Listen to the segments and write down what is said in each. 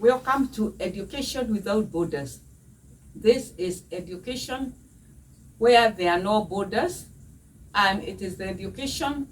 Welcome to Education Without Borders. This is education where there are no borders, and it is the education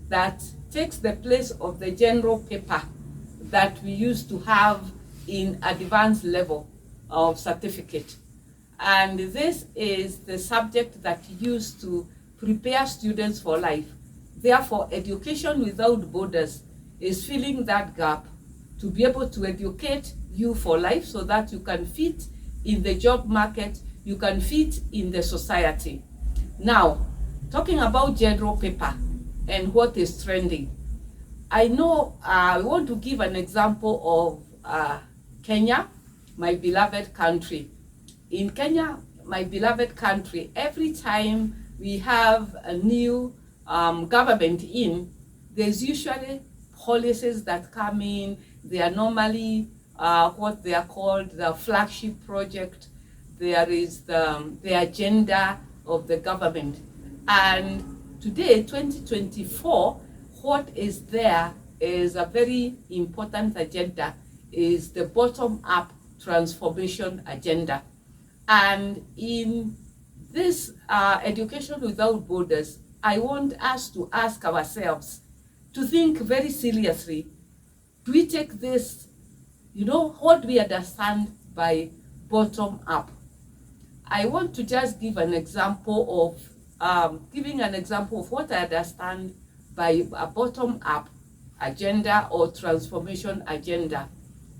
that takes the place of the general paper that we used to have in advanced level of certificate. And this is the subject that used to prepare students for life. Therefore, Education Without Borders is filling that gap to be able to educate you for life so that you can fit in the job market, you can fit in the society. Now, talking about general paper and what is trending, I know I want to give an example of Kenya, my beloved country. In Kenya, my beloved country, every time we have a new government in, there's usually policies that come in. They are normally what they are called the flagship project. There is the agenda of the government. And today, 2024, what is there is a very important agenda, is the bottom-up transformation agenda. And in this Education Without Borders, I want us to ask ourselves to think very seriously. Do we take this, what we understand by bottom up? I want to just give an example of what I understand by a bottom up agenda or transformation agenda.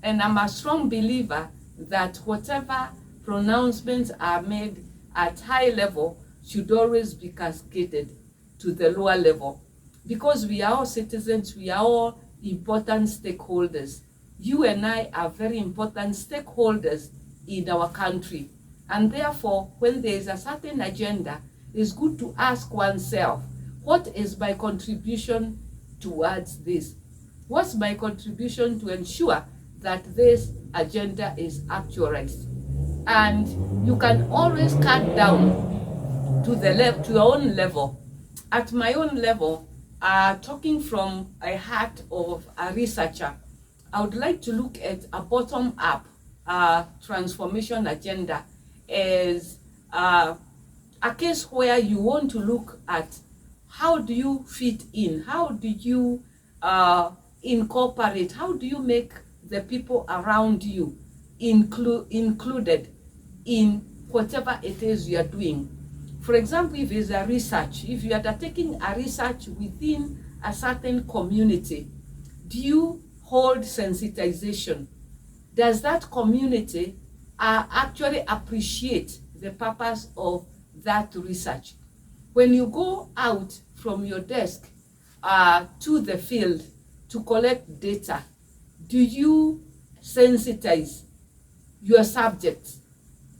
And I'm a strong believer that whatever pronouncements are made at high level should always be cascaded to the lower level, because we are all citizens, we are all important stakeholders. You and I are very important stakeholders in our country, and therefore when there is a certain agenda, it's good to ask oneself, what is my contribution towards this? What's my contribution to ensure that this agenda is actualized? And you can always cut down to your own level. At my own level, talking from a heart of a researcher, I would like to look at a bottom-up transformation agenda as a case where you want to look at how do you fit in, how do you incorporate, how do you make the people around you included in whatever it is you are doing. For example, if it's a research, if you are undertaking a research within a certain community, do you hold sensitization? Does that community actually appreciate the purpose of that research? When you go out from your desk to the field to collect data, do you sensitize your subjects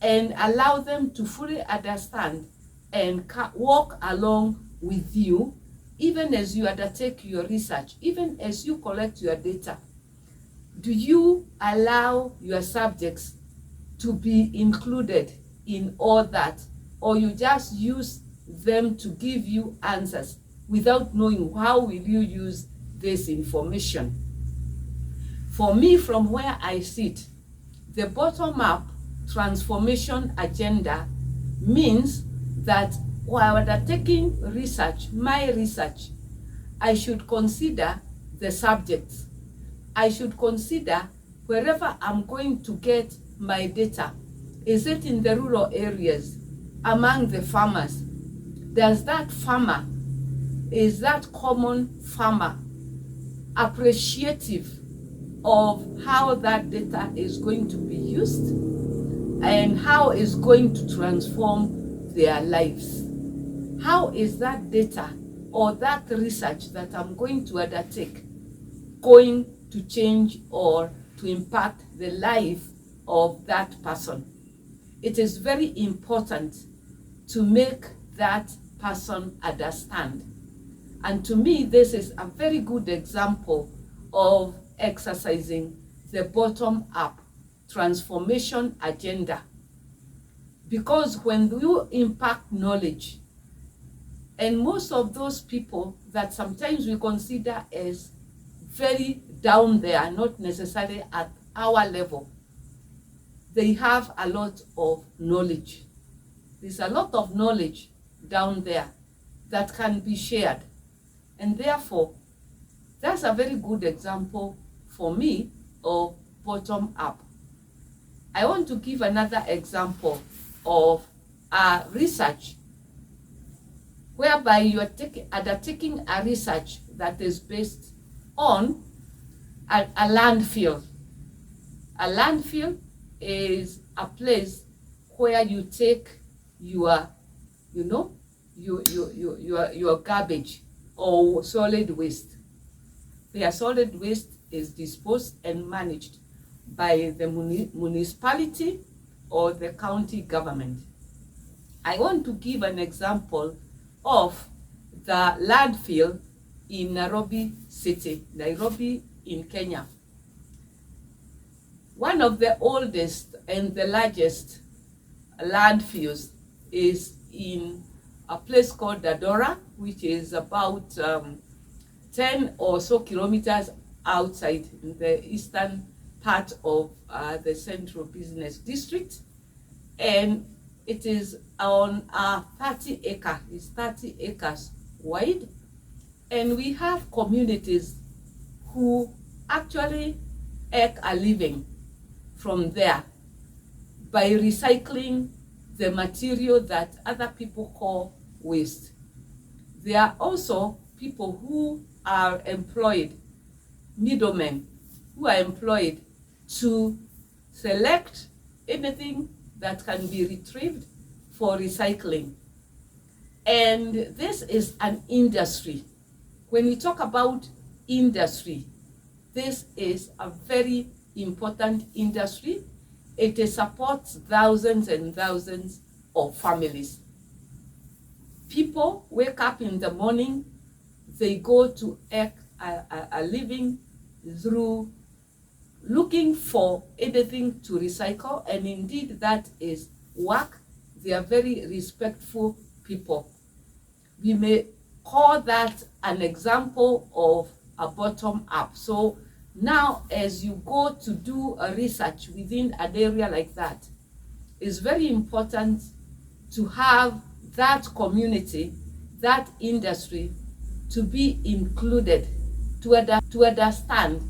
and allow them to fully understand and walk along with you, even as you undertake your research, even as you collect your data? Do you allow your subjects to be included in all that, or you just use them to give you answers without knowing how will you use this information? For me, from where I sit, the bottom-up transformation agenda means that while undertaking research, my research, I should consider the subjects. I should consider wherever I'm going to get my data. Is it in the rural areas, among the farmers? Does that farmer, is that common farmer appreciative of how that data is going to be used and how it's going to transform their lives? How is that data or that research that I'm going to undertake going to change or to impact the life of that person? It is very important to make that person understand. And to me, this is a very good example of exercising the bottom-up transformation agenda. Because when you impact knowledge, and most of those people that sometimes we consider as very down there, not necessarily at our level, they have a lot of knowledge. There's a lot of knowledge down there that can be shared. And therefore, that's a very good example for me of bottom up. I want to give another example of research whereby you are undertaking a research that is based on a landfill. A landfill is a place where you take your, your garbage or solid waste. Their solid waste is disposed and managed by the municipality or the county government. I want to give an example of the landfill in Nairobi City, Nairobi in Kenya. One of the oldest and the largest landfills is in a place called Dadora, which is about 10 or so kilometers outside in the eastern part of the Central Business District. And it is on 30 acres, it's 30 acres wide. And we have communities who actually make a living from there by recycling the material that other people call waste. There are also people who are employed, middlemen, who are employed to select anything that can be retrieved for recycling. And this is an industry. When we talk about industry, this is a very important industry. It supports thousands and thousands of families. People wake up in the morning, they go to make a living through looking for anything to recycle, and indeed that is work. They are very respectful people. We may call that an example of a bottom up. So now as you go to do a research within an area like that, it's very important to have that community, that industry to be included, to understand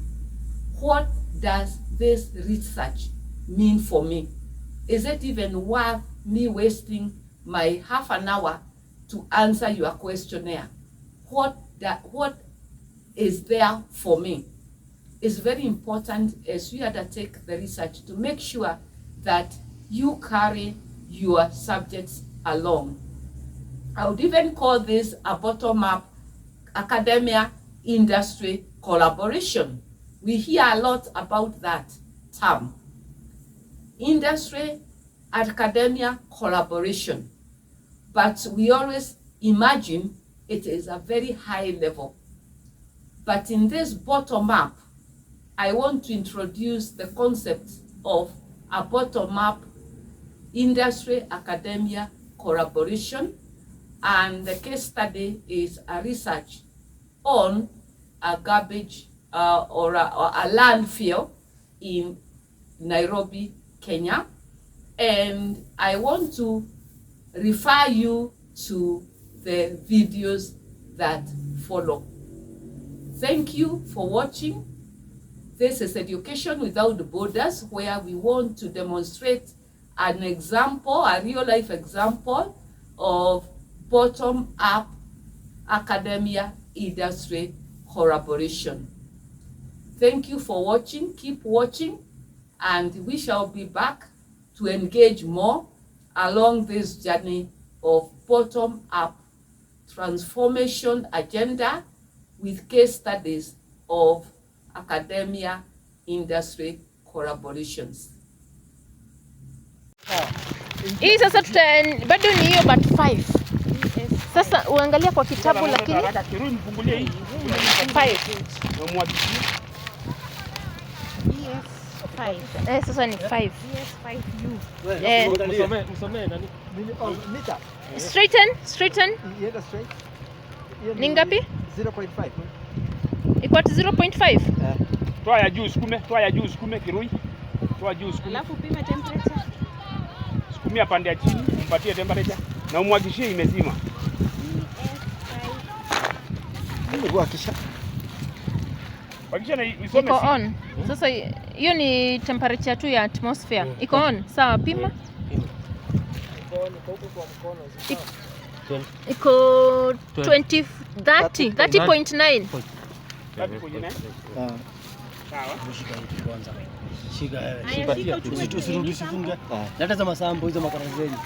what does this research mean for me. Is it even worth me wasting my half an hour to answer your questionnaire? What is there for me? It's very important as you undertake the research to make sure that you carry your subjects along. I would even call this a bottom-up academia industry collaboration. We hear a lot about that term. Industry academia collaboration. But we always imagine it is a very high level. But in this bottom-up, I want to introduce the concept of a bottom-up industry academia collaboration, and the case study is a research on a garbage or a landfill in Nairobi, Kenya. And I want to refer you to the videos that follow. Thank you for watching. This is Education Without Borders, where we want to demonstrate an example, a real-life example of bottom-up academia industry collaboration. Thank you for watching. Keep watching, and we shall be back to engage more along this journey of bottom-up transformation agenda with case studies of academia industry collaborations. Hii sasa bado ni hiyo but 5. Sasa uangalia kwa kitabu lakini 5. Sasa ni 5. Msomee nani? Mita. Straighten. Ienda straight. Ni ngapi? 0.5. Iko at 0.5. Toa ya juu sukume, toa ya juu sukume Kirui. Toa juu sukume. Alafu pima temperature. Sukumia pande ya chini, mpatie temperature na umwagishie imezima. Ndio kuhakisha. Hakikisha na isome. Iko on. Sasa hiyo ni temperature tu ya atmosphere. Iko on. Sawa, pima. Iko 30.9. 30.9. Sawa. Shika hiki kwanza. Shika wewe. Usirudishe funga. Leta za masambo hizo makarazeni.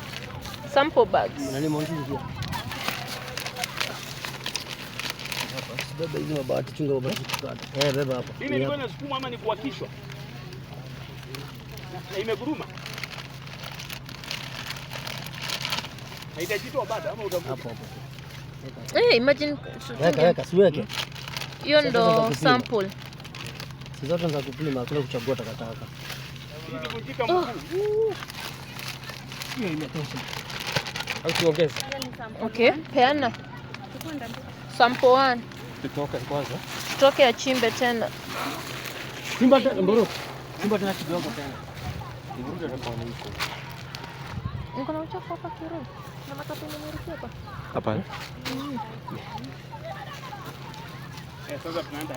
Sample bags. Nani mwingine pia? Beba hizo mabati, chunga mabati tukata. Beba hapa. Ile ilikuwa inasukuma ama ni kuwakishwa? Na imeguruma. Haijajitoa bado ama utavuta? Hapo. Imagine. Weka, siweke. Hiyo ndo sample. Si zote za kupima, hakuna kuchagua takataka. Ili kujika mkuu. Hiyo imetosha. Au tuongeze? Okay, peana. Sample 1. Tutoke kwanza. Tutoke achimbe tena. Simba tena mboro. Simba tena kidogo tena. Nirudi kwa niko. Niko na uchafu hapa Kirui. Na makapi nimerukia hapa. Hapa. Sasa tunaenda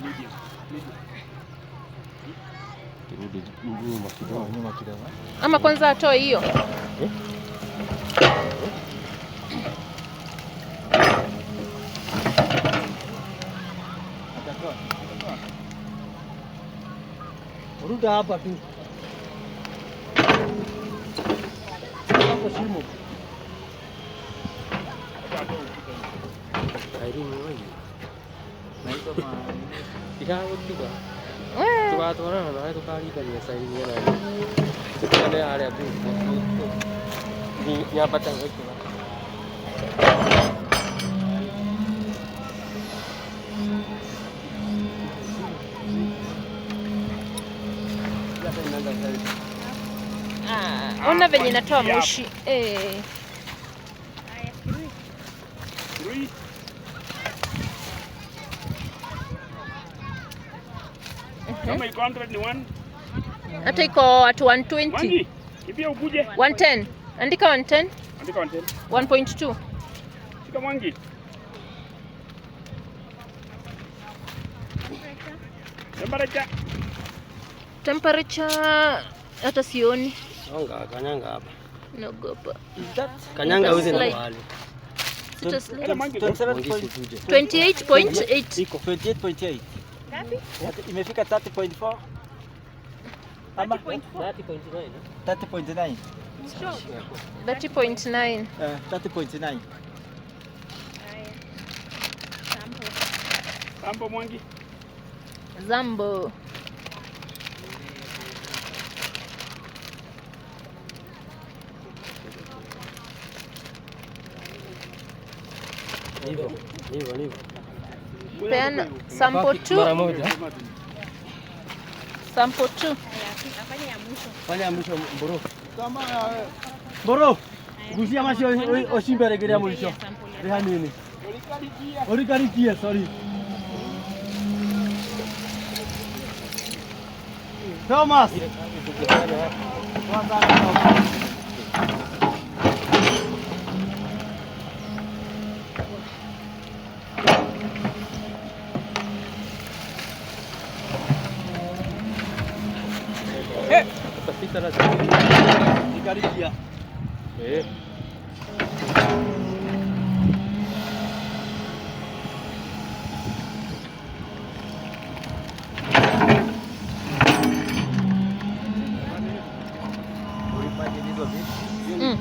medium. Kirudi nyuma kidogo. Ama kwanza atoe hiyo. Ruda hapa tu. Hapo shimo. Irene wewe. Naitwa Ikawa kidogo. Tukaatwana na wewe tukaarithania saini yana. Tukale hali hapo. Ni hapa tangu kwa. Ona venye natoa moshi. Kama iko 100 ni 1. Hata iko at 120. Kipia ukuje. 110. Andika 110. Andika 110. 1.2. Shika Mwangi. Temperature hata sioni. Songa kanyanga hapa. Naogopa. Kanyanga hizi na wali. 28.8. Iko 28.8. Ngapi? Imefika 30.4. Ama 30.9. 30.9. 30.9. 30.9. Sampo Mwangi. Zambo. Hivyo. Peana sample 2. Mara moja. Sample 2. Fanya ya mwisho mboro. Kama mboro. Gusia mashi oshimbe regelea mwisho. Reha nini? Orikarikia, sorry. Thomas. Utapita na Orikarikia. Mm.